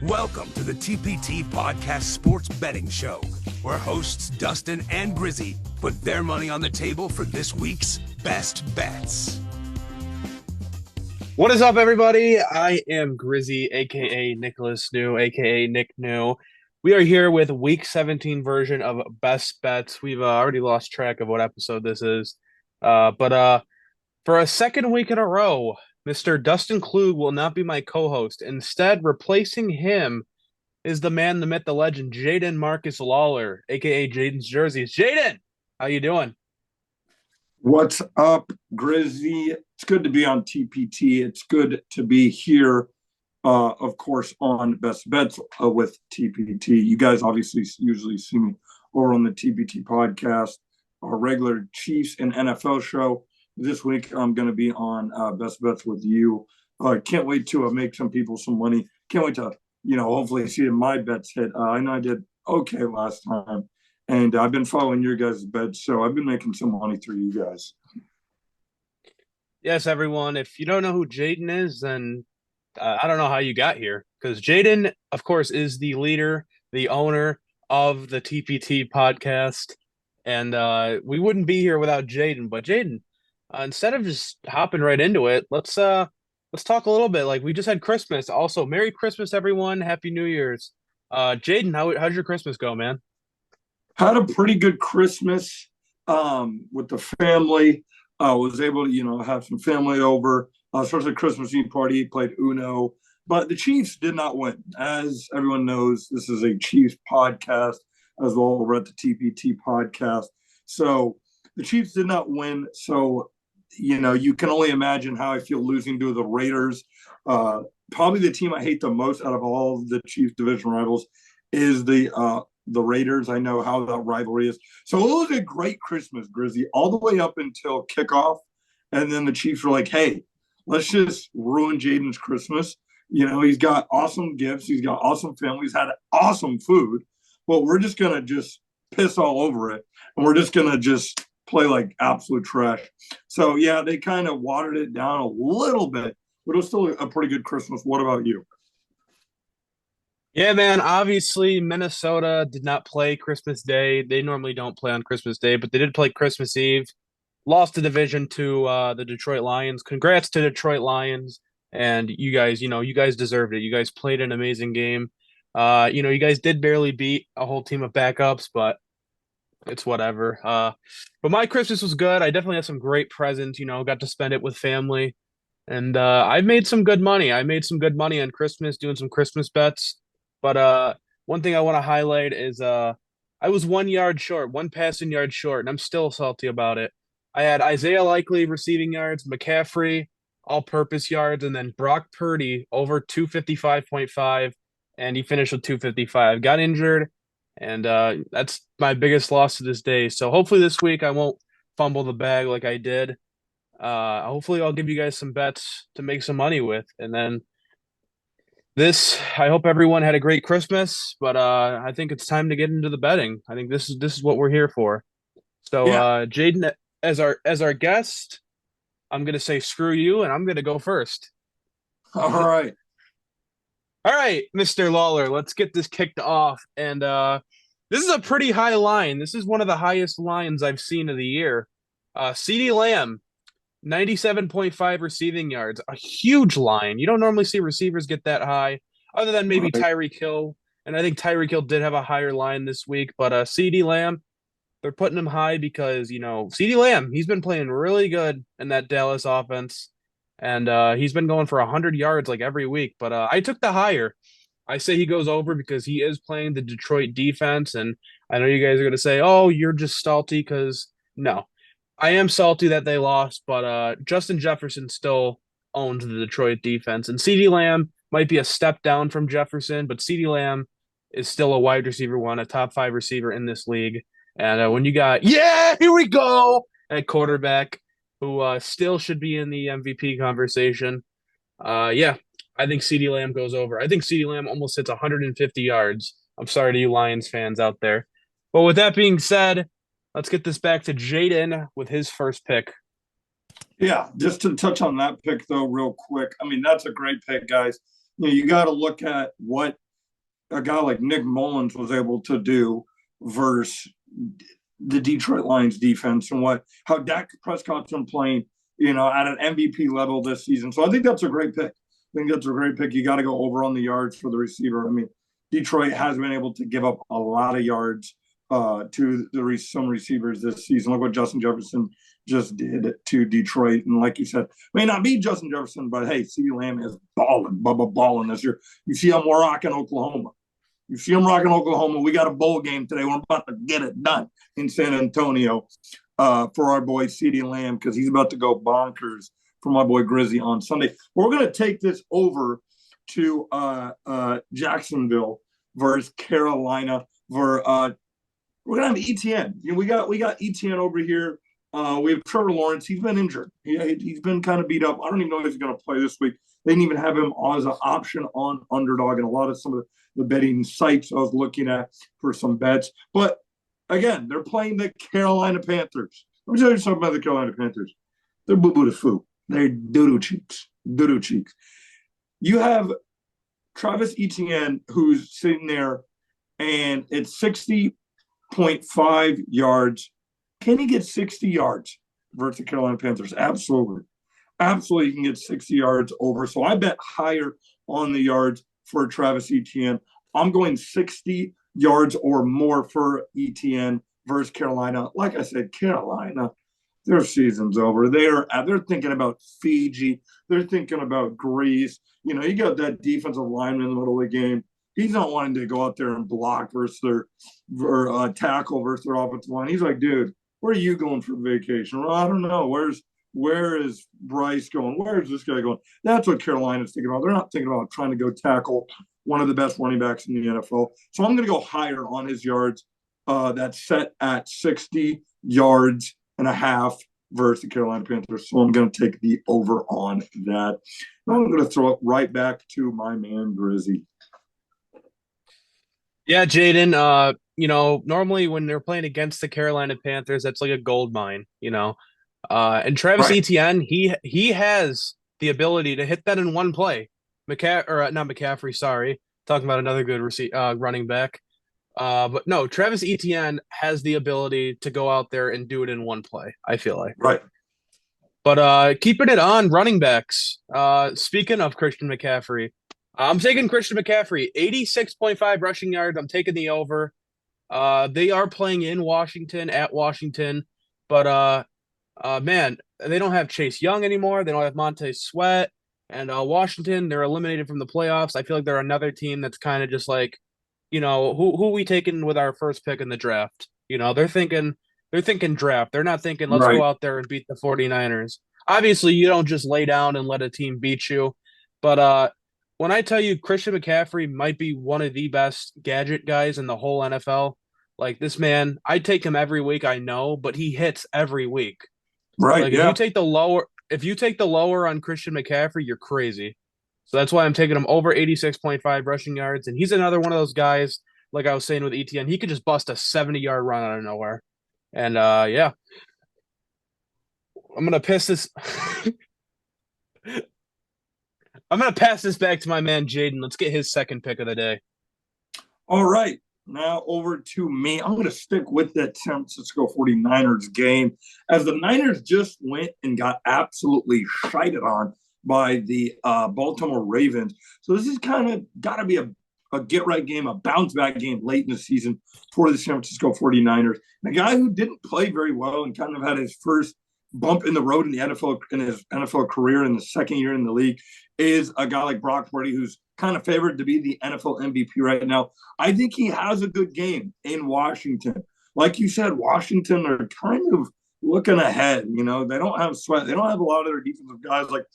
Welcome to the TPT Podcast Sports Betting Show, where hosts Dustin and Grizzy put their money on the table for this week's best bets. What is up, everybody? I am Grizzy, aka Nicholas New, aka Nick New. We are here with Week 17 version of Best Bets. We've already lost track of what episode this is, but for a second week in a row, Mr. Dustin Klug will not be my co-host. Instead, replacing him is the man, the myth, the legend, Jayden Marcus Lawler, aka Jayden's Jerseys. Jayden, how you doing? What's up, Grizzy? It's good to be on TPT. It's good to be here, of course, on Best Bets with TPT. You guys obviously usually see me over on the TPT podcast, our regular Chiefs and NFL show. This week, I'm going to be on Best Bets with you. Can't wait to make some people some money. Can't wait to, hopefully see my bets hit. I know I did okay last time, and I've been following your guys' bets, so I've been making some money through you guys. Yes, everyone. If you don't know who Jayden is, then I don't know how you got here. Because Jayden, of course, is the leader, the owner of the TPT podcast. And we wouldn't be here without Jayden. But Jayden, instead of just hopping right into it, let's talk a little bit. Like, we just had Christmas. Also, Merry Christmas, everyone. Happy New Year's. Jayden, how'd your Christmas go, man? Had a pretty good Christmas with the family. I was able to, have some family over, especially Christmas Eve party, played Uno. But the Chiefs did not win. As everyone knows, this is a Chiefs podcast as well over at the TPT podcast. So the Chiefs did not win. So, you can only imagine how I feel losing to the Raiders. Probably the team I hate the most out of all of the Chiefs division rivals is the Raiders. I know how that rivalry is. So it was a great Christmas, Grizzy, all the way up until kickoff. And then the Chiefs were like, hey, let's just ruin Jayden's Christmas. He's got awesome gifts. He's got awesome family. He's had awesome food. But we're just going to just piss all over it. And we're just going to just play like absolute trash. So, yeah, they kind of watered it down a little bit. But it was still a pretty good Christmas. What about you? Yeah, man. Obviously, Minnesota did not play Christmas Day. They normally don't play on Christmas Day, but they did play Christmas Eve. Lost the division to the Detroit Lions. Congrats to Detroit Lions. And you guys, you guys deserved it. You guys played an amazing game. You guys did barely beat a whole team of backups, but it's whatever. But my Christmas was good. I definitely had some great presents, got to spend it with family. And I made some good money. I made some good money on Christmas doing some Christmas bets. But one thing I want to highlight is I was 1 yard short, one passing yard short, and I'm still salty about it. I had Isaiah Likely receiving yards, McCaffrey all-purpose yards, and then Brock Purdy over 255.5, and he finished with 255. Got injured, and that's my biggest loss to this day. So hopefully this week I won't fumble the bag like I did. Hopefully I'll give you guys some bets to make some money with, and then I hope everyone had a great Christmas, but I think it's time to get into the betting. I think this is what we're here for. So Yeah. Jayden, as our guest, I'm gonna say screw you, and I'm gonna go first. All right. All right, Mr. Lawler, let's get this kicked off. And this is a pretty high line. This is one of the highest lines I've seen of the year. CeeDee Lamb, 97.5 receiving yards, a huge line. You don't normally see receivers get that high, other than maybe Right. Tyreek Hill. And I think Tyreek Hill did have a higher line this week, but CeeDee Lamb, they're putting him high because, CeeDee Lamb, he's been playing really good in that Dallas offense, and he's been going for 100 yards like every week. But I took the higher. I say he goes over because he is playing the Detroit defense, and I know you guys are going to say, oh, you're just salty because no. I am salty that they lost, but Justin Jefferson still owns the Detroit defense. And CeeDee Lamb might be a step down from Jefferson, but CeeDee Lamb is still a wide receiver one, a top 5 receiver in this league. And when you got, here we go, at quarterback, who still should be in the MVP conversation, I think CeeDee Lamb goes over. I think CeeDee Lamb almost hits 150 yards. I'm sorry to you Lions fans out there. But with that being said, let's get this back to Jayden with his first pick. Yeah, just to touch on that pick, though, real quick. I mean, that's a great pick, guys. You got to look at what a guy like Nick Mullins was able to do versus the Detroit Lions defense and how Dak Prescott's been playing, at an MVP level this season. So I think that's a great pick. You got to go over on the yards for the receiver. I mean, Detroit has been able to give up a lot of yards to some receivers this season. Look what Justin Jefferson just did to Detroit. And like you said, may not be Justin Jefferson, but hey, CeeDee Lamb is balling this year. You see him rocking Oklahoma. We got a bowl game today. We're about to get it done in San Antonio for our boy CeeDee Lamb because he's about to go bonkers for my boy Grizzy on Sunday. We're going to take this over to Jacksonville versus Carolina. We're going to have ETN. We got ETN over here. We have Trevor Lawrence. He's been injured. He's been kind of beat up. I don't even know if he's going to play this week. They didn't even have him as an option on Underdog and a lot of some of the betting sites I was looking at for some bets. But again, they're playing the Carolina Panthers. Let me tell you something about the Carolina Panthers. They're boo-boo to foo. They're doo-doo cheeks. You have Travis Etienne who's sitting there, and it's 60.5 yards. Can he get 60 yards versus the Carolina Panthers? Absolutely. He can get 60 yards over. So I bet higher on the yards for Travis Etienne. I'm going 60 yards or more for Etienne versus Carolina. Like I said, Carolina, their season's over. They're thinking about Fiji. They're thinking about Greece. You got that defensive lineman in the middle of the game. He's not wanting to go out there and block versus or tackle versus their offensive line. He's like, dude, where are you going for vacation? Well, I don't know. Where is Bryce going? Where is this guy going? That's what Carolina's thinking about. They're not thinking about trying to go tackle one of the best running backs in the NFL. So I'm going to go higher on his yards. That's set at 60 yards and a half versus the Carolina Panthers. So I'm going to take the over on that. And I'm going to throw it right back to my man Grizzy. Yeah, Jayden, normally when they're playing against the Carolina Panthers, that's like a gold mine, and Travis Etienne, he has the ability to hit that in one play. Not McCaffrey, sorry. Talking about another good running back. But no, Travis Etienne has the ability to go out there and do it in one play, I feel like. Right. But keeping it on running backs, speaking of Christian McCaffrey, I'm taking Christian McCaffrey, 86.5 rushing yards. I'm taking the over. They are playing in Washington, at Washington. But, man, they don't have Chase Young anymore. They don't have Montez Sweat. And Washington, they're eliminated from the playoffs. I feel like they're another team that's kind of just like, who we taking with our first pick in the draft? They're thinking draft. They're not thinking, let's go out there and beat the 49ers. Obviously, you don't just lay down and let a team beat you. But when I tell you Christian McCaffrey might be one of the best gadget guys in the whole NFL, like this man, I take him every week, I know, but he hits every week. Right. Like if you take the lower on Christian McCaffrey, you're crazy. So that's why I'm taking him over 86.5 rushing yards. And he's another one of those guys, like I was saying with ETN, he could just bust a 70-yard run out of nowhere. And yeah. I'm gonna pass this back to my man Jayden. Let's get his second pick of the day. All right. Now over to me. I'm going to stick with that San Francisco 49ers game as the Niners just went and got absolutely shited on by the Baltimore Ravens. So this is kind of got to be a get-right game, a bounce-back game late in the season for the San Francisco 49ers. And a guy who didn't play very well and kind of had his first bump in the road in his NFL career in the second year in the league is a guy like Brock Purdy, who's kind of favored to be the NFL MVP right now. I think he has a good game in Washington. Like you said, Washington are kind of looking ahead. They don't have Sweat. They don't have a lot of their defensive guys. Like,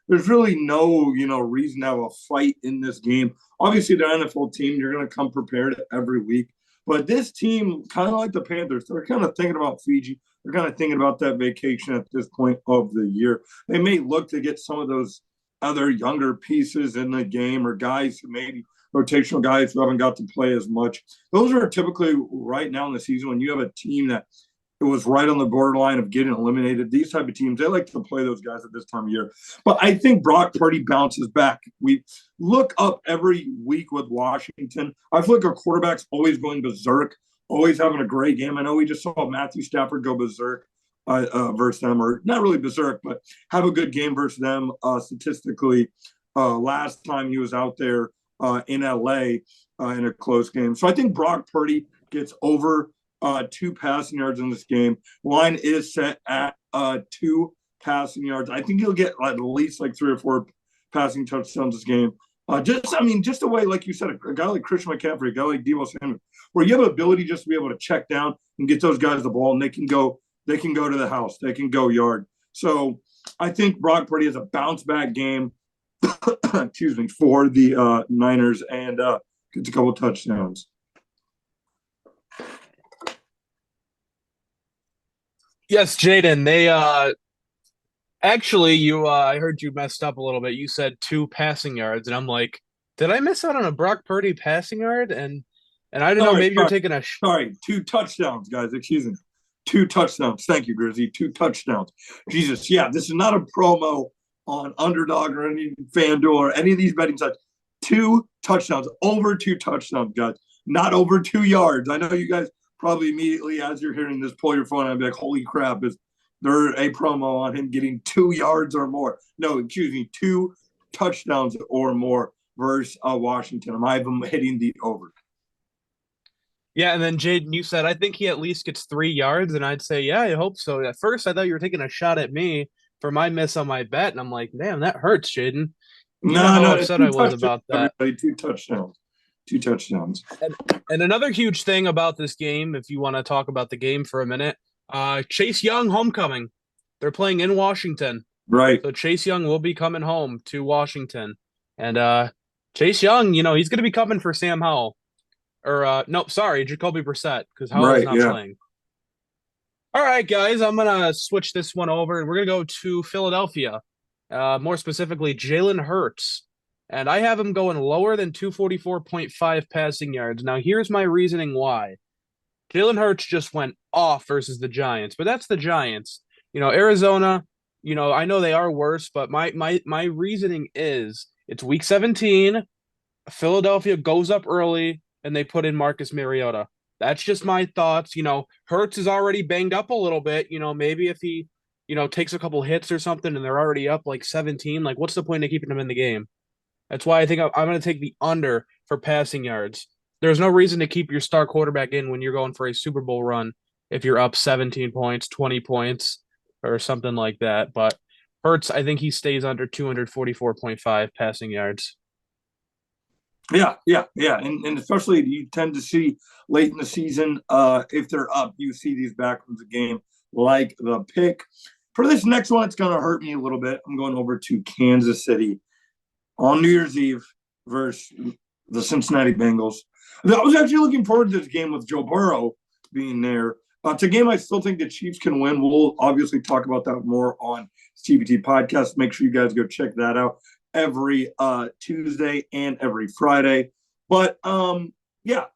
there's really no, reason to have a fight in this game. Obviously, the NFL team, you're going to come prepared every week. But this team, kind of like the Panthers, they're kind of thinking about Fiji. They're kind of thinking about that vacation at this point of the year. They may look to get some of those other younger pieces in the game or guys who maybe rotational guys who haven't got to play as much. Those are typically right now in the season when you have a team that It was right on the borderline of getting eliminated. These type of teams, they like to play those guys at this time of year. But I think Brock Purdy bounces back. We look up every week with Washington. I feel like our quarterback's always going berserk, always having a great game. I know we just saw Matthew Stafford go berserk versus them, or not really berserk, but have a good game versus them statistically. Last time he was out there in LA in a close game. So I think Brock Purdy gets over 2 passing yards in this game. Line is set at 2 passing yards. I think he'll get at least like 3 or 4 passing touchdowns this game. Just the way, like you said, a guy like Christian McCaffrey, a guy like Deebo Samuel, where you have ability just to be able to check down and get those guys the ball, and they can go to the house, they can go yard. So I think Brock Purdy has a bounce back game, excuse me, for the Niners, and gets a couple touchdowns. Yes, Jayden. They actually, I heard you messed up a little bit. You said 2 passing yards, and I'm like, did I miss out on a Brock Purdy passing yard? And I don't know. Maybe you're taking a sorry, 2 touchdowns, guys. Excuse me, 2 touchdowns. Thank you, Grizzy. 2 touchdowns. Jesus, yeah, this is not a promo on Underdog or any FanDuel or any of these betting sites. 2 touchdowns, over 2 touchdowns, guys. Not over 2 yards. I know you guys probably immediately, as you're hearing this, pull your phone and be like, holy crap, is there a promo on him getting 2 yards or more? No, excuse me, 2 touchdowns or more versus Washington. Am I even hitting the over? Yeah, and then Jayden, you said, I think he at least gets 3 yards, and I'd say, yeah, I hope so. At first, I thought you were taking a shot at me for my miss on my bet, and I'm like, damn, that hurts, Jayden. You know how upset I was about that. Everybody, 2 touchdowns. 2 touchdowns. And another huge thing about this game, if you want to talk about the game for a minute, Chase Young homecoming. They're playing in Washington. Right. So Chase Young will be coming home to Washington. And Chase Young, he's going to be coming for Sam Howell. Or, nope, sorry, Jacoby Brissett, because Howell's not playing. All right, guys, I'm going to switch this one over, and we're going to go to Philadelphia. More specifically, Jalen Hurts. And I have him going lower than 244.5 passing yards. Now, here's my reasoning why. Jalen Hurts just went off versus the Giants, but that's the Giants. Arizona, I know they are worse, but my reasoning is it's week 17. Philadelphia goes up early, and they put in Marcus Mariota. That's just my thoughts. Hurts is already banged up a little bit. Maybe if he, takes a couple hits or something and they're already up like 17, like what's the point of keeping him in the game? That's why I think I'm going to take the under for passing yards. There's no reason to keep your star quarterback in when you're going for a Super Bowl run if you're up 17 points, 20 points, or something like that. But Hurts, I think he stays under 244.5 passing yards. Yeah. And especially you tend to see late in the season, if they're up, you see these back from the game like the pick. For this next one, it's going to hurt me a little bit. I'm going over to Kansas City on New Year's Eve versus the Cincinnati Bengals. I was actually looking forward to this game with Joe Burrow being there. It's a game I still think the Chiefs can win. We'll obviously talk about that more on TBT Podcast. Make sure you guys go check that out every Tuesday and every Friday. But,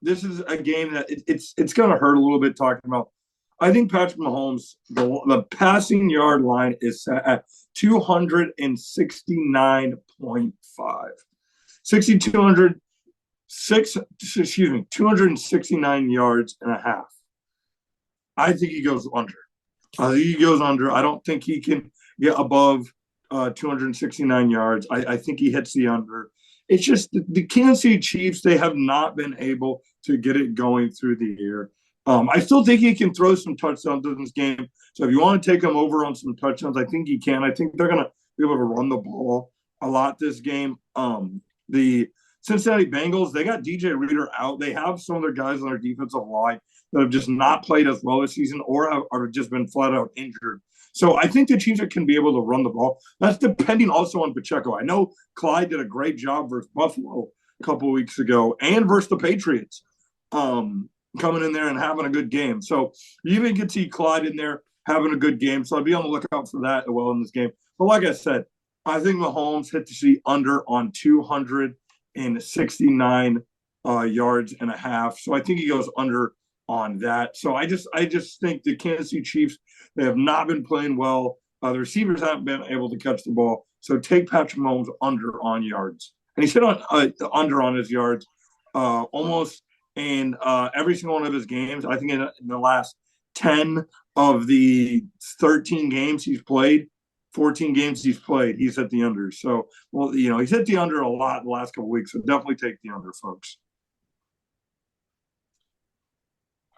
this is a game that it's going to hurt a little bbit talking about. I think Patrick Mahomes, the passing yard line is set at 269.5. 269 yards and a half. I think he goes under. I don't think he can get above 269 yards. I think he hits the under. It's just the Kansas City Chiefs, they have not been able to get it going through the air. I still think he can throw some touchdowns in this game. So if you want to take him over on some touchdowns, I think he can. I think they're going to be able to run the ball a lot this game. The Cincinnati Bengals, they got DJ Reader out. They have some of their guys on their defensive line that have just not played as well this season or have just been flat out injured. So I think the Chiefs can be able to run the ball. That's depending also on Pacheco. I know Clyde did a great job versus Buffalo a couple of weeks ago and versus the Patriots. Coming in there and having a good game. So you even get to see Clyde in there having a good game. So I'd be on the lookout for that as well in this game. But like I said, I think Mahomes hit the under on 269 yards and a half. So I think he goes under on that. So I just think the Kansas City Chiefs, they have not been playing well. The receivers haven't been able to catch the ball. So take Patrick Mahomes under on yards. And he's hit on under on his yards almost in every single one of his games. I think in the last 10 of the 13 games he's played, 14 games he's played, he's hit the under. So, well, he's hit the under a lot in the last couple of weeks. So definitely take the under, folks.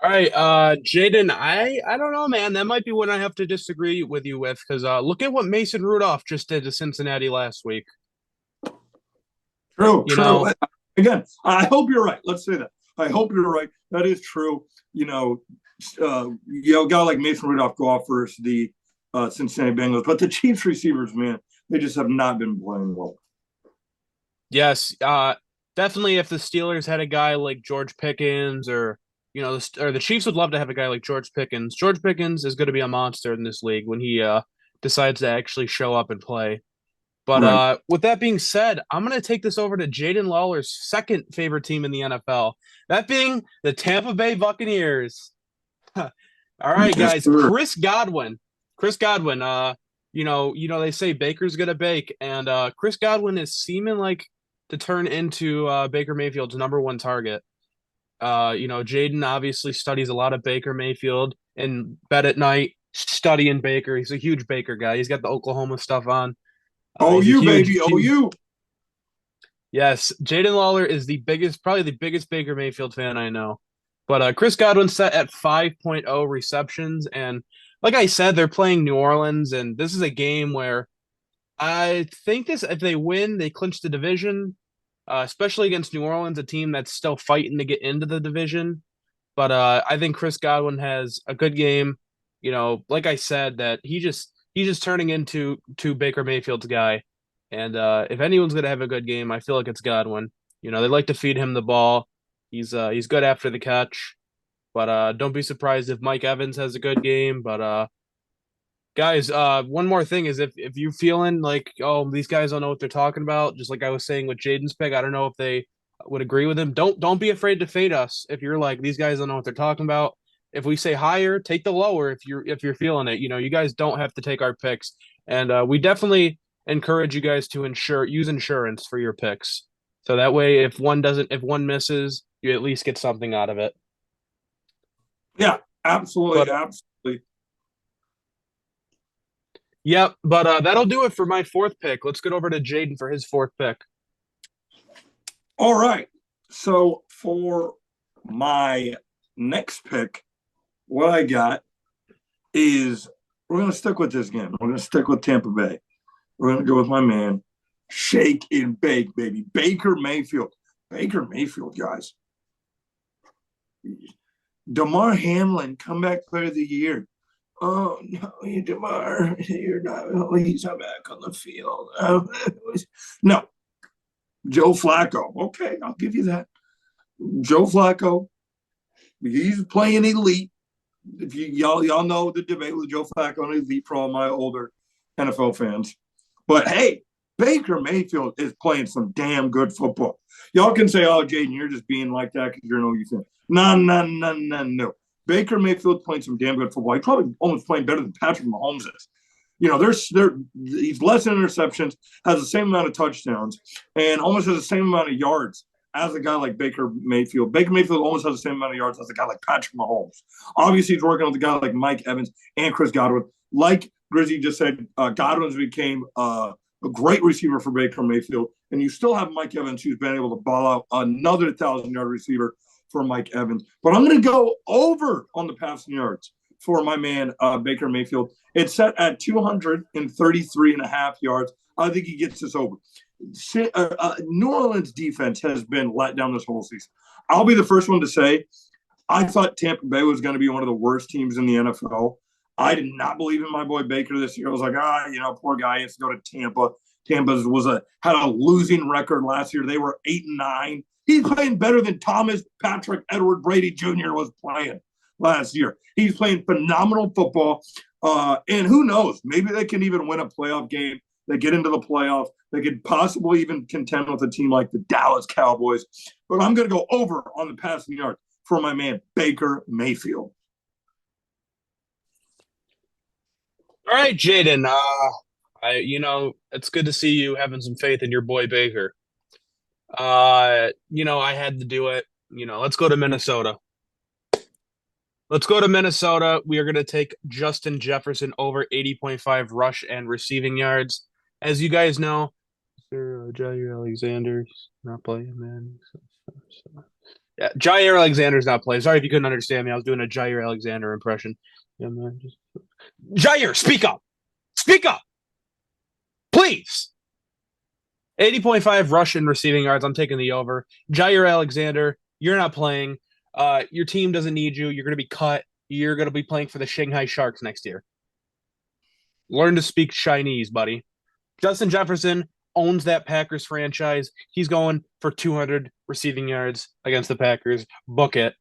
All right, Jayden, I don't know, man. That might be one I have to disagree with you with because look at what Mason Rudolph just did to Cincinnati last week. True, You true. know, Again, I hope you're right. Let's say that. I hope you're right. That is true. A guy like Mason Rudolph go off versus the Cincinnati Bengals, but the Chiefs receivers, man, they just have not been playing well. yes, definitely. If the Steelers had a guy like George Pickens, or the Chiefs would love to have a guy like George Pickens. George Pickens is going to be a monster in this league when he decides to actually show up and play. But Right. with that being said, I'm going to take this over to Jayden Lawler's second favorite team in the NFL, that being the Tampa Bay Buccaneers. All right, Yes, guys, sir. Chris Godwin. They say Baker's gonna bake, and Chris Godwin is seeming like to turn into Baker Mayfield's number one target. Jayden obviously studies a lot of Baker Mayfield in bed at night, studying Baker. He's a huge Baker guy. He's got the Oklahoma stuff on. He's a OU, huge, baby, huge. OU. Yes, Jayden Lawler is probably the biggest Baker Mayfield fan I know. But Chris Godwin set at 5.0 receptions, and like I said, they're playing New Orleans, and this is a game where I think if they win, they clinch the division, especially against New Orleans, a team that's still fighting to get into the division. But I think Chris Godwin has a good game. Like I said, that he's just turning into Baker Mayfield's guy. And if anyone's gonna have a good game, I feel like it's Godwin. They like to feed him the ball. He's good after the catch. But don't be surprised if Mike Evans has a good game. But guys, one more thing is if you feeling like, oh, these guys don't know what they're talking about, just like I was saying with Jayden's pick, I don't know if they would agree with him. Don't be afraid to fade us if you're like, these guys don't know what they're talking about. If we say higher, take the lower if you're feeling it. You guys don't have to take our picks. And we definitely encourage you guys to use insurance for your picks. So that way if one misses, you at least get something out of it. Yeah, absolutely, But absolutely. yep, but that'll do it for my fourth pick. Let's get over to Jayden for his fourth pick. All right. So for my next pick, what I got is we're going to stick with this game. We're going to stick with Tampa Bay. We're going to go with my man, Shake and Bake, baby. Baker Mayfield. Baker Mayfield, guys. DeMar Hamlin, comeback player of the year. Oh, no, DeMar, you're not. Oh, he's not back on the field. No. Joe Flacco. Okay, I'll give you that. Joe Flacco. He's playing elite. If y'all know the debate with Joe Flacco and elite for all my older NFL fans. But hey, Baker Mayfield is playing some damn good football. Y'all can say, "Oh, Jayden, you're just being like that because you're an OU fan." No. Baker Mayfield playing some damn good football. He's probably almost playing better than Patrick Mahomes is. He's less interceptions, has the same amount of touchdowns, and almost has the same amount of yards as a guy like Baker Mayfield. Baker Mayfield almost has the same amount of yards as a guy like Patrick Mahomes. Obviously, he's working with a guy like Mike Evans and Chris Godwin. Like Grizzy just said, Godwin's became a great receiver for Baker Mayfield, and you still have Mike Evans, who's been able to ball out another 1,000-yard receiver for Mike Evans. But I'm going to go over on the passing yards for my man, Baker Mayfield. It's set at 233.5 yards. I think he gets this over. New Orleans defense has been let down this whole season. I'll be the first one to say I thought Tampa Bay was going to be one of the worst teams in the NFL. I did not believe in my boy Baker this year. I was like, poor guy, he has to go to Tampa. Tampa had a losing record last year. They were 8-9. He's playing better than Thomas Patrick Edward Brady Jr. was playing last year. He's playing phenomenal football. And who knows? Maybe they can even win a playoff game. They get into the playoffs. They could possibly even contend with a team like the Dallas Cowboys. But I'm going to go over on the passing yards for my man Baker Mayfield. All right, Jayden. It's good to see you having some faith in your boy Baker. I had to do it. Let's go to Minnesota. Let's go to Minnesota. We are going to take Justin Jefferson over 80.5 rush and receiving yards. As you guys know, Jair Alexander's not playing, man. Yeah, Jair Alexander's not playing. Sorry if you couldn't understand me. I was doing a Jair Alexander impression. Yeah, man. Jair, speak up. Speak up. Please. 80.5 rush and receiving yards. I'm taking the over. Jair Alexander, you're not playing. Your team doesn't need you. You're going to be cut. You're going to be playing for the Shanghai Sharks next year. Learn to speak Chinese, buddy. Justin Jefferson owns that Packers franchise. He's going for 200 receiving yards against the Packers. Book it.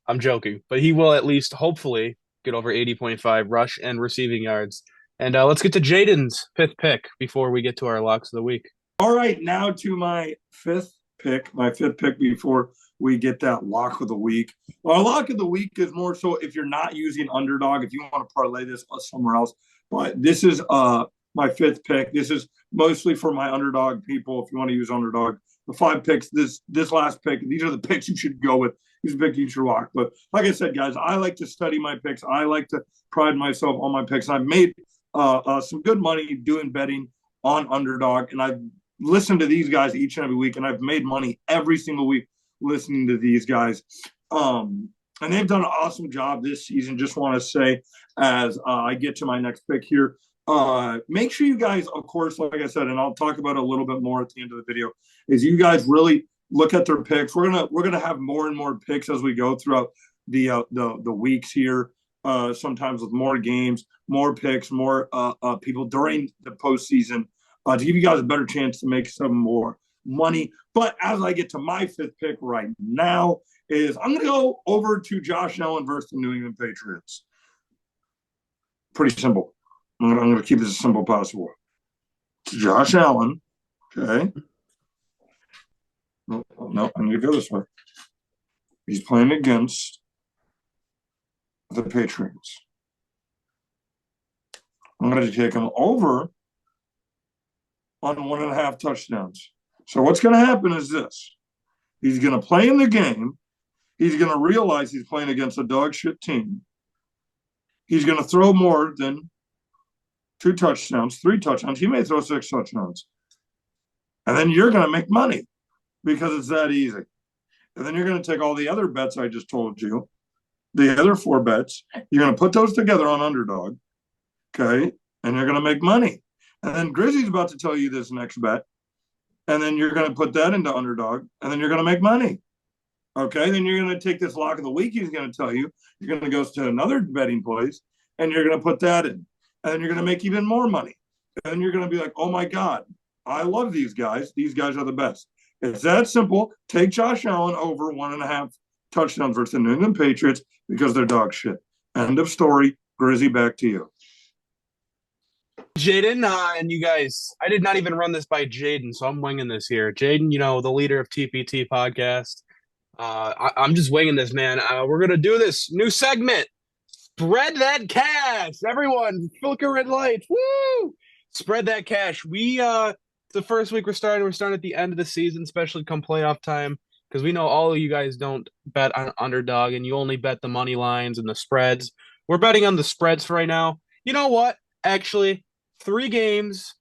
I'm joking. But he will at least, hopefully, get over 80.5 rush and receiving yards. And let's get to Jayden's fifth pick before we get to our locks of the week. All right, now to my fifth pick before we get that lock of the week. Our lock of the week is more so if you're not using underdog, if you want to parlay this somewhere else. But this is my fifth pick. This is mostly for my underdog people. If you want to use underdog, the 5 picks, this last pick, these are the picks you should go with. These are the picks you should lock. But like I said, guys, I like to study my picks. I like to pride myself on my picks. I've made some good money doing betting on underdog, and I've listened to these guys each and every week, and I've made money every single week listening to these guys. And they've done an awesome job this season. Just want to say, as I get to my next pick here, make sure you guys, of course, like I said, and I'll talk about it a little bit more at the end of the video, is you guys really look at their picks. We're gonna have more and more picks as we go throughout the weeks here. Sometimes with more games, more picks, more people during the postseason. To give you guys a better chance to make some more money. But as I get to my fifth pick right now, is I'm going to go over to Josh Allen versus the New England Patriots. Pretty simple. I'm going to keep this as simple as possible. It's Josh Allen. Okay. No, I need to go this way. He's playing against the Patriots. I'm going to take him over on 1.5 touchdowns. So what's going to happen is this. He's going to play in the game. He's going to realize he's playing against a dog shit team. He's going to throw more than 2 touchdowns, 3 touchdowns. He may throw 6 touchdowns. And then you're going to make money because it's that easy. And then you're going to take all the other bets I just told you, the other 4 bets. You're going to put those together on underdog. Okay? And you're going to make money. And then Grizzy's about to tell you this next bet. And then you're going to put that into underdog. And then you're going to make money. Okay? Then you're going to take this lock of the week he's going to tell you. You're going to go to another betting place. And you're going to put that in. And then you're going to make even more money. And then you're going to be like, oh, my God, I love these guys. These guys are the best. It's that simple. Take Josh Allen over 1.5 touchdowns versus the New England Patriots because they're dog shit. End of story. Grizzy, back to you. Jayden, and you guys, I did not even run this by Jayden, so I'm winging this here. Jayden, the leader of TPT podcast. I'm just winging this, man. We're going to do this new segment. Spread that cash. Everyone, flicker red lights. Woo! Spread that cash. The first week we're starting at the end of the season, especially come playoff time, because we know all of you guys don't bet on underdog, and you only bet the money lines and the spreads. We're betting on the spreads for right now. You know what? Actually, 3 games,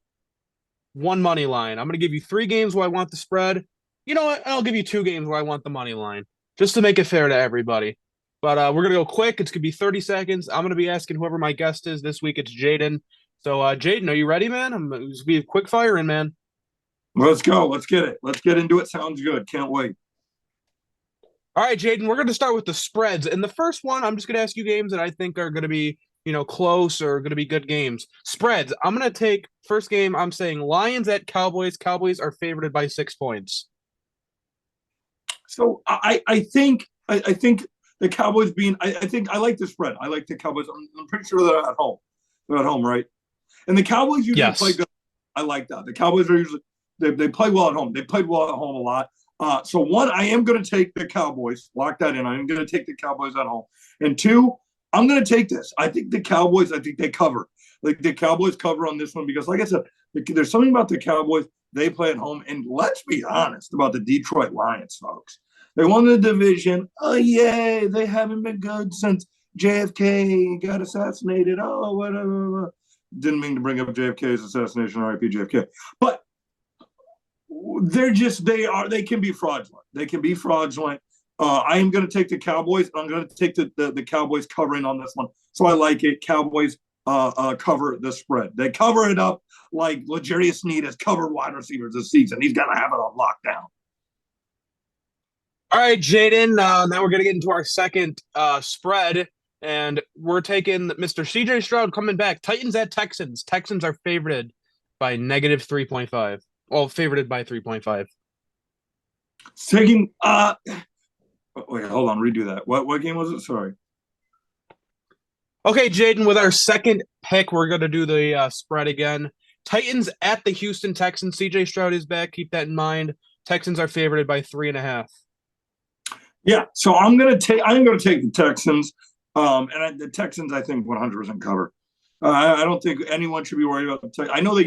1 money line. I'm going to give you 3 games where I want the spread. You know what? I'll give you 2 games where I want the money line, just to make it fair to everybody. But we're going to go quick. It's going to be 30 seconds. I'm going to be asking whoever my guest is. This week it's Jayden. So, Jayden, are you ready, man? I'm going to be a quick firing, man. Let's go. Let's get it. Let's get into it. Sounds good. Can't wait. All right, Jayden, we're going to start with the spreads. And the first one, I'm just going to ask you games that I think are going to be close or going to be good games. Spreads. I'm going to take first game. I'm saying Lions at Cowboys. Cowboys are favored by 6 points. So I think the Cowboys I like the spread. I like the Cowboys. I'm pretty sure they're at home. They're at home, right? And the Cowboys usually play good. I like that. The Cowboys are usually they play well at home. They played well at home a lot. So one, I am going to take the Cowboys. Lock that in. I'm going to take the Cowboys at home. And two, I'm going to take this. I think the Cowboys, I think they cover. Like the Cowboys cover on this one because, like I said, there's something about the Cowboys. They play at home. And let's be honest about the Detroit Lions, folks. They won the division. Oh, yay. They haven't been good since JFK got assassinated. Oh, whatever. Didn't mean to bring up JFK's assassination, RIP JFK. But they can be fraudulent. They can be fraudulent. I am going to take the Cowboys. I'm going to take the Cowboys covering on this one. So I like it. Cowboys cover the spread. They cover it up like L'Jarius Sneed has covered wide receivers this season. He's got to have it on lockdown. All right, Jayden. Now we're going to get into our second spread, and we're taking Mr. C.J. Stroud coming back. Titans at Texans. Texans are favored by negative 3.5. Well, favored by 3.5. Taking wait, hold on, redo that. What game was it? Sorry. Okay, Jayden, with our second pick, we're going to do the spread again. Titans at the Houston Texans. C.J. Stroud is back. Keep that in mind. Texans are favored by 3.5. Yeah, so I'm going to take the Texans, the Texans I think 100% cover. I don't think anyone should be worried about the Texans. I know they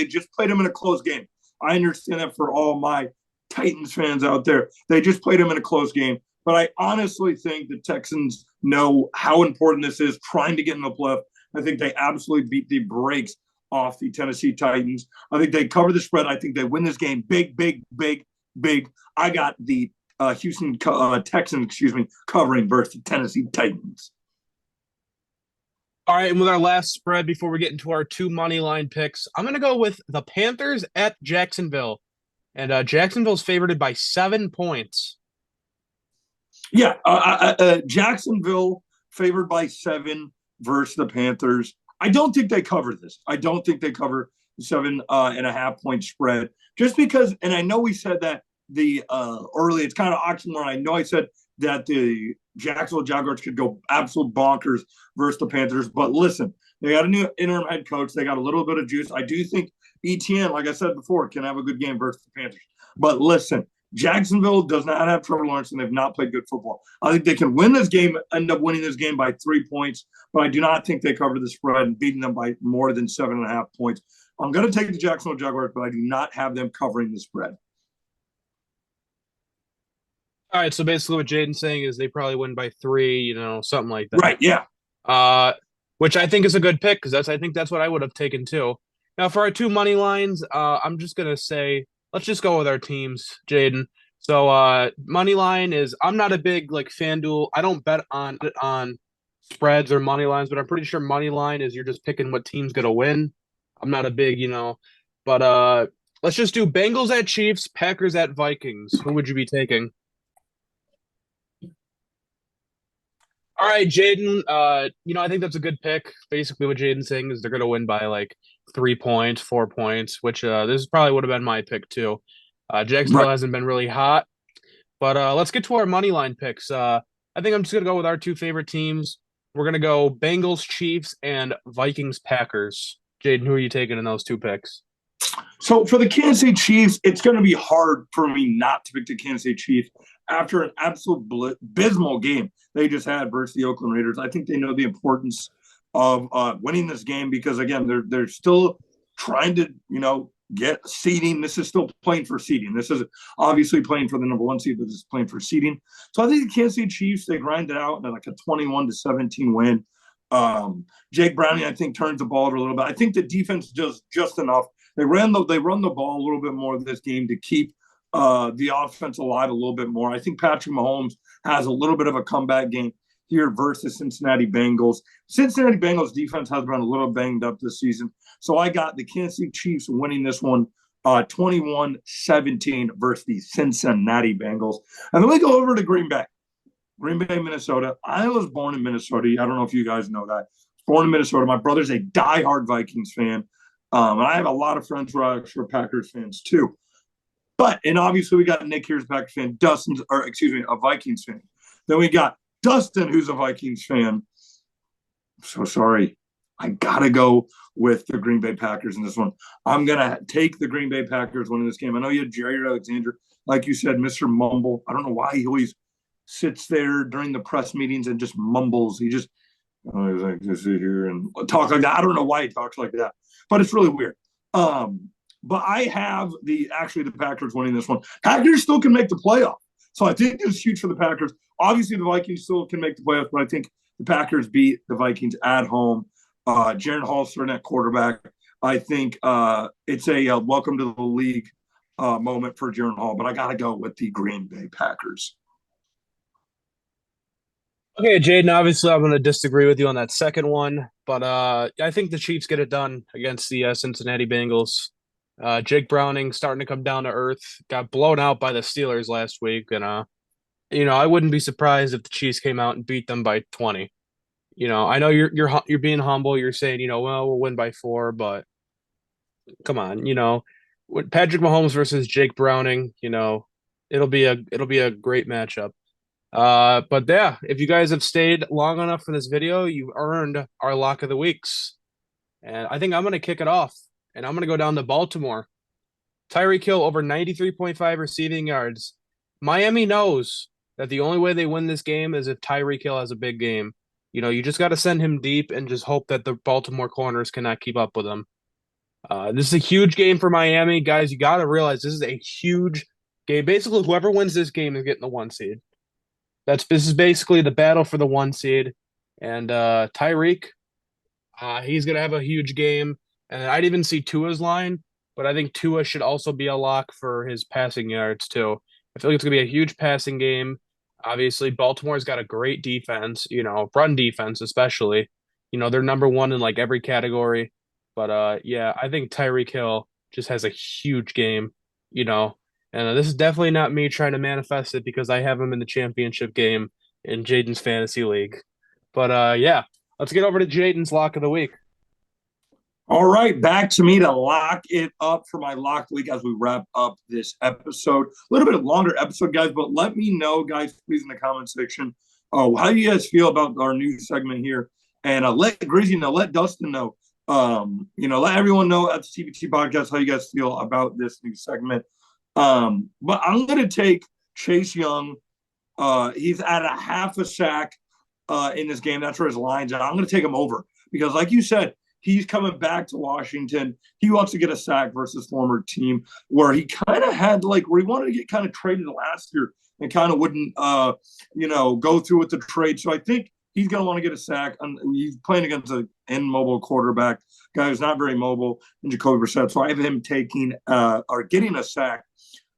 just played them in a close game. I understand that for all my Titans fans out there, they just played them in a close game. But I honestly think the Texans know how important this is, trying to get in the playoff. I think they absolutely beat the brakes off the Tennessee Titans. I think they cover the spread. I think they win this game big, big, big, big. I got the Houston Texans, covering versus the Tennessee Titans. All right, and with our last spread before we get into our two money line picks, I'm going to go with the Panthers at Jacksonville. And Jacksonville's favored by 7 points. Yeah, Jacksonville favored by 7 versus the Panthers. I don't think they cover this. I don't think they cover the 7.5 point spread. Just because, and I know we said that early, it's kind of oxymoron. I know I said that the Jacksonville Jaguars could go absolute bonkers versus the Panthers. But listen, they got a new interim head coach. They got a little bit of juice. I do think ETN, like I said before, can have a good game versus the Panthers. But listen, Jacksonville does not have Trevor Lawrence, and they've not played good football. I think they can win this game, end up winning this game by 3 points, but I do not think they cover the spread and beating them by more than 7.5 points. I'm going to take the Jacksonville Jaguars, but I do not have them covering the spread. All right, so basically what Jayden's saying is they probably win by 3, something like that. Right, yeah. Which I think is a good pick because I think that's what I would have taken too. Now for our two money lines, I'm just gonna say let's just go with our teams, Jayden. So money line is I'm not a big FanDuel. I don't bet on spreads or money lines, but I'm pretty sure money line is you're just picking what team's gonna win. I'm not a big, but let's just do Bengals at Chiefs, Packers at Vikings. Who would you be taking? All right, Jayden. I think that's a good pick. Basically, what Jayden's saying is they're going to win by 3 points, 4 points, which this probably would have been my pick too. Jacksonville hasn't been really hot, but let's get to our money line picks. I think I'm just going to go with our two favorite teams. We're going to go Bengals, Chiefs, and Vikings, Packers. Jayden, who are you taking in those two picks? So for the Kansas City Chiefs, it's going to be hard for me not to pick the Kansas City Chiefs after an absolute abysmal game they just had versus the Oakland Raiders. I think they know the importance of winning this game because, again, they're still trying to, get seeding. This is still playing for seeding. This is obviously playing for the number 1 seed, but this is playing for seeding. So I think the Kansas City Chiefs, they grind it out in a 21-17 win. Jake Browning, I think, turns the ball over a little bit. I think the defense does just enough. They run the ball a little bit more this game to keep the offense alive a little bit more. I think Patrick Mahomes has a little bit of a comeback game here versus Cincinnati Bengals. Cincinnati Bengals defense has been a little banged up this season. So I got the Kansas City Chiefs winning this one 21-17 versus the Cincinnati Bengals. And then we go over to Green Bay, Minnesota. I was born in Minnesota. I don't know if you guys know that. Born in Minnesota. My brother's a diehard Vikings fan. And I have a lot of friends who are Packers fans too. And obviously we got Nick here's a Packers fan, a Vikings fan. Then we got Dustin, who's a Vikings fan. So sorry. I got to go with the Green Bay Packers in this one. I'm going to take the Green Bay Packers winning this game. I know you had Jerry Alexander like you said, Mr. Mumble. I don't know why he always sits there during the press meetings and just mumbles. He just always like to sit here and talk like that. I don't know why he talks like that, but it's really weird. But I have the Packers winning this one. Packers still can make the playoff. So I think it's huge for the Packers. Obviously, the Vikings still can make the playoffs, but I think the Packers beat the Vikings at home. Jaren Hall starting at quarterback. I think it's a welcome to the league moment for Jaren Hall, but I got to go with the Green Bay Packers. Okay, Jayden, obviously I'm going to disagree with you on that second one, but I think the Chiefs get it done against the Cincinnati Bengals. Jake Browning starting to come down to earth, got blown out by the Steelers last week, and I wouldn't be surprised if the Chiefs came out and beat them by 20. I know you're being humble. You're saying, well, we'll win by 4, but come on, when Patrick Mahomes versus Jake Browning, it'll be a great matchup. But yeah, if you guys have stayed long enough for this video, you've earned our lock of the weeks. And I think I'm going to kick it off, and I'm going to go down to Baltimore. Tyreek Hill over 93.5 receiving yards. Miami knows that the only way they win this game is if Tyreek Hill has a big game. You just got to send him deep and just hope that the Baltimore corners cannot keep up with him. This is a huge game for Miami. Guys, you got to realize this is a huge game. Basically, whoever wins this game is getting the 1 seed. This is basically the battle for the 1 seed. And Tyreek, he's going to have a huge game. And I'd even see Tua's line, but I think Tua should also be a lock for his passing yards too. I feel like it's going to be a huge passing game. Obviously, Baltimore's got a great defense, run defense especially. They're number 1 in like every category. But yeah, I think Tyreek Hill just has a huge game, and this is definitely not me trying to manifest it because I have him in the championship game in Jayden's fantasy league. But yeah, let's get over to Jayden's lock of the week. All right, back to me to lock it up for my lock week as we wrap up this episode. A little bit of longer episode, guys, but let me know, guys, please, in the comment section, how you guys feel about our new segment here. And let Grizzy know, let Dustin know, let everyone know at the TBT podcast how you guys feel about this new segment. But I'm going to take Chase Young. He's at a half a sack in this game. That's where his line's at. I'm going to take him over because, like you said, he's coming back to Washington. He wants to get a sack versus former team where he kind of had where he wanted to get kind of traded last year and kind of wouldn't, go through with the trade. So I think he's going to want to get a sack. He's playing against an immobile quarterback, guy who's not very mobile, in Jacoby Brissett. So I have him taking or getting a sack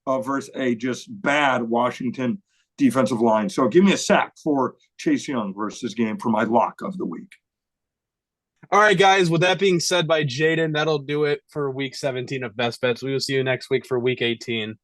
versus a just bad Washington defensive line. So give me a sack for Chase Young versus game for my lock of the week. All right, guys, with that being said by Jayden, that'll do it for week 17 of Best Bets. We will see you next week for week 18.